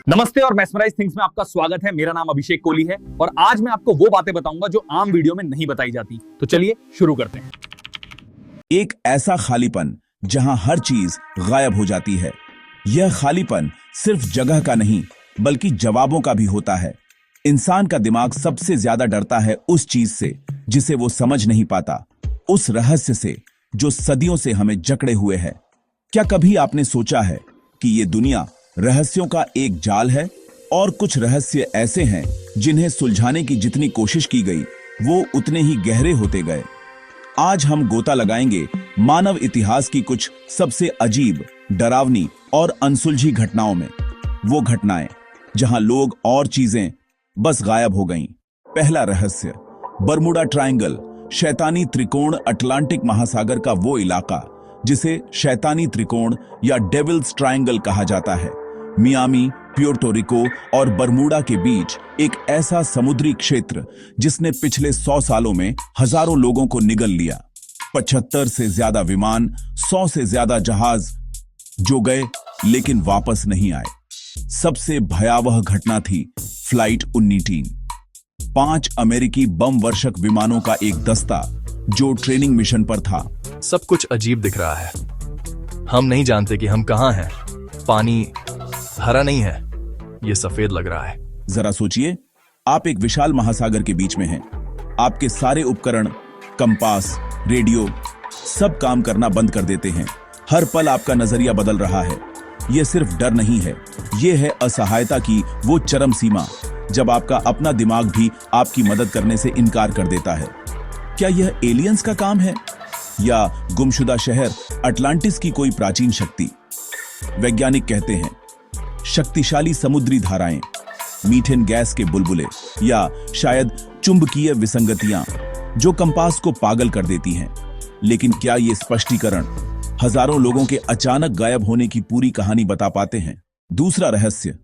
नमस्ते और मैस्मराइज थिंग्स में आपका स्वागत है। मेरा नाम अभिषेक कोहली है और आज मैं आपको वो बातें बताऊंगा जो आम वीडियो में नहीं बताई जाती। तो चलिए शुरू करते हैं। एक ऐसा खालीपन जहां हर चीज गायब हो जाती है। यह खालीपन सिर्फ जगह का नहीं बल्कि जवाबों का भी होता है। इंसान का दिमाग सबसे ज्यादा डरता है उस चीज से जिसे वो समझ नहीं पाता, उस रहस्य से जो सदियों से हमें जकड़े हुए है। क्या कभी आपने सोचा है कि ये दुनिया रहस्यों का एक जाल है और कुछ रहस्य ऐसे हैं जिन्हें सुलझाने की जितनी कोशिश की गई वो उतने ही गहरे होते गए। आज हम गोता लगाएंगे मानव इतिहास की कुछ सबसे अजीब, डरावनी और अनसुलझी घटनाओं में। वो घटनाएं जहां लोग और चीजें बस गायब हो गईं। पहला रहस्य, बरमुडा ट्रायंगल, शैतानी त्रिकोण। अटलांटिक महासागर का वो इलाका जिसे शैतानी त्रिकोण या डेविल्स ट्रायंगल कहा जाता है, मियामी, प्यूर्टो रिको और बरमुडा के बीच एक ऐसा समुद्री क्षेत्र जिसने पिछले 100 सालों में हजारों लोगों को निगल लिया। 75 से ज्यादा विमान, 100 से ज्यादा जहाज जो गए लेकिन वापस नहीं आए। सबसे भयावह घटना थी फ्लाइट 19। 5 अमेरिकी बम वर्षक विमानों का एक दस्ता जो ट्रेनिंग मिशन पर था। सब कुछ अजीब दिख रहा है। हम नहीं जानते कि हम कहां हैं। पानी हरा नहीं है, यह सफेद लग रहा है। जरा सोचिए, आप एक विशाल महासागर के बीच में हैं। आपके सारे उपकरण, कंपास, रेडियो सब काम करना बंद कर देते हैं। हर पल आपका नजरिया बदल रहा है। यह सिर्फ डर नहीं है, यह है असहायता की वो चरम सीमा जब आपका अपना दिमाग भी आपकी मदद करने से इनकार कर देता है। क्या यह एलियंस का काम है या गुमशुदा शहर अटलांटिस की कोई प्राचीन शक्ति? वैज्ञानिक कहते हैं शक्तिशाली समुद्री धाराएं, मीथेन गैस के बुलबुले या शायद चुंबकीय विसंगतियां जो कंपास को पागल कर देती हैं। लेकिन क्या ये स्पष्टीकरण हजारों लोगों के अचानक गायब होने की पूरी कहानी बता पाते हैं? दूसरा रहस्य,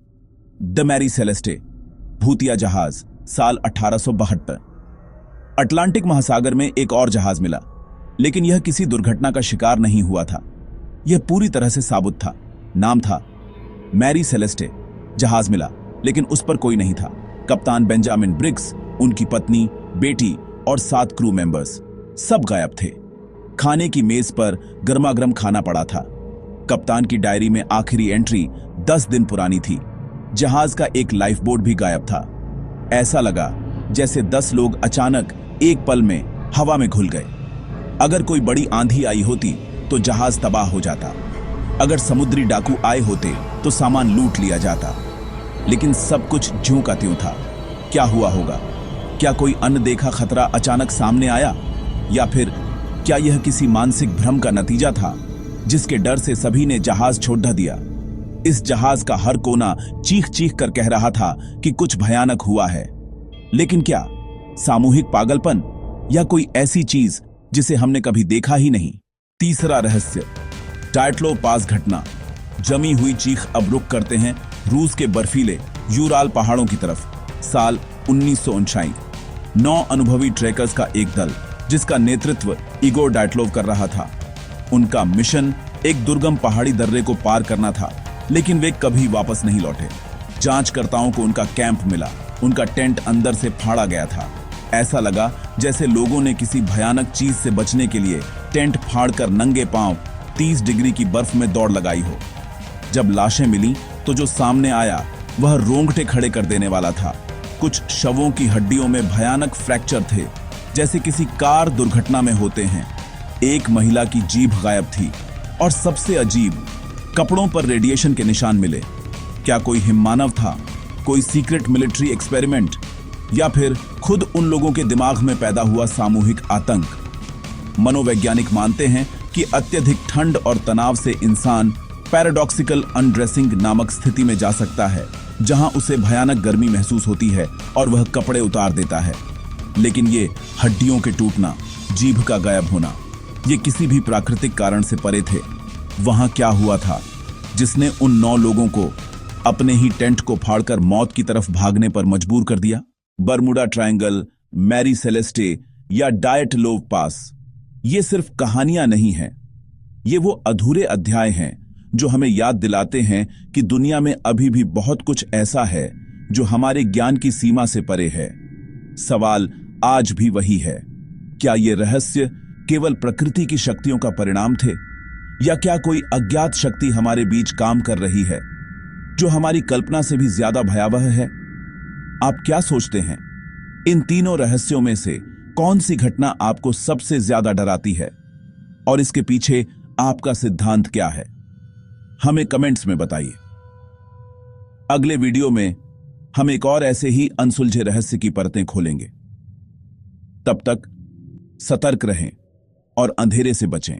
द मैरी सेलेस्टे भूतिया जहाज, साल 1872। अटलांटिक महासागर में एक और जहाज मिला, लेकिन यह किसी दुर्घटना का शिकार नहीं हुआ था। यह पूरी तरह से साबुत था। नाम था मैरी सेलेस्टे। जहाज मिला लेकिन उस पर कोई नहीं था। कप्तान बेंजामिन ब्रिग्स, उनकी पत्नी, बेटी और 7 क्रू मेंबर्स सब गायब थे। खाने की मेज पर गर्मा-गर्म खाना पड़ा था। कप्तान की डायरी में आखिरी एंट्री 10 दिन पुरानी थी। जहाज का एक लाइफ बोट भी गायब था। ऐसा लगा जैसे 10 लोग अचानक एक पल में हवा में घुल गए। अगर कोई बड़ी आंधी आई होती तो जहाज तबाह हो जाता। अगर समुद्री डाकू आए होते तो सामान लूट लिया जाता। लेकिन सब कुछ ज्यों का त्यों था। क्या हुआ होगा? क्या कोई अनदेखा खतरा अचानक सामने आया, या फिर क्या यह किसी मानसिक भ्रम का नतीजा था जिसके डर से सभी ने जहाज छोड़ दिया? इस जहाज का हर कोना चीख चीख कर कह रहा था कि कुछ भयानक हुआ है। लेकिन क्या सामूहिक पागलपन या कोई ऐसी चीज जिसे हमने कभी देखा ही नहीं? तीसरा रहस्य, डायटलो पास घटना। जमी हुई चीख अब रुख करते हैं रूस के बर्फीले यूराल पहाड़ों की तरफ। साल 1959। 9 अनुभवी ट्रेकर्स का एक दल जिसका नेतृत्व इगोर डायटलोव कर रहा था। उनका मिशन एक दुर्गम पहाड़ी दर्रे को पार करना था, लेकिन वे कभी वापस नहीं लौटे। जांचकर्ताओं को उनका कैंप मिला। उनका टेंट अंदर से फाड़ा गया था। ऐसा लगा जैसे लोगों ने किसी भयानक चीज से बचने के लिए टेंट फाड़कर नंगे पांव 30 डिग्री की बर्फ में दौड़ लगाई हो। जब लाशें मिली तो जो सामने आया वह रोंगटे खड़े कर देने वाला था। कुछ शवों की हड्डियों में भयानक फ्रैक्चर थे, जैसे किसी कार दुर्घटना में होते हैं। एक महिला की जीभ गायब थी और सबसे अजीब, कपड़ों पर रेडिएशन के निशान मिले। क्या कोई हिममानव था? कोई सीक्रेट मिलिट्री एक्सपेरिमेंट? या फिर खुद उन लोगों के दिमाग में पैदा हुआ सामूहिक आतंक? मनोवैज्ञानिक मानते हैं कि अत्यधिक ठंड और तनाव से इंसान पैराडॉक्सिकल अनड्रेसिंग नामक स्थिति में जा सकता है, जहां उसे भयानक गर्मी महसूस होती है और वह कपड़े उतार देता है। लेकिन ये हड्डियों के टूटना, जीभ का गायब होना, ये किसी भी प्राकृतिक कारण से परे थे। वहां क्या हुआ था जिसने उन 9 लोगों को अपने ही टेंट को फाड़कर मौत की तरफ भागने पर मजबूर कर दिया? बरमुडा ट्रायंगल, मैरी सेलेस्टे या डायटलोव पास, ये सिर्फ कहानियां नहीं हैं। ये वो अधूरे अध्याय हैं जो हमें याद दिलाते हैं कि दुनिया में अभी भी बहुत कुछ ऐसा है जो हमारे ज्ञान की सीमा से परे है। सवाल आज भी वही है, क्या ये रहस्य केवल प्रकृति की शक्तियों का परिणाम थे, या क्या कोई अज्ञात शक्ति हमारे बीच काम कर रही है जो हमारी कल्पना से भी ज्यादा भयावह है? आप क्या सोचते हैं, इन तीनों रहस्यों में से कौन सी घटना आपको सबसे ज्यादा डराती है, और इसके पीछे आपका सिद्धांत क्या है? हमें कमेंट्स में बताइए। अगले वीडियो में हम एक और ऐसे ही अनसुलझे रहस्य की परतें खोलेंगे। तब तक सतर्क रहें और अंधेरे से बचें।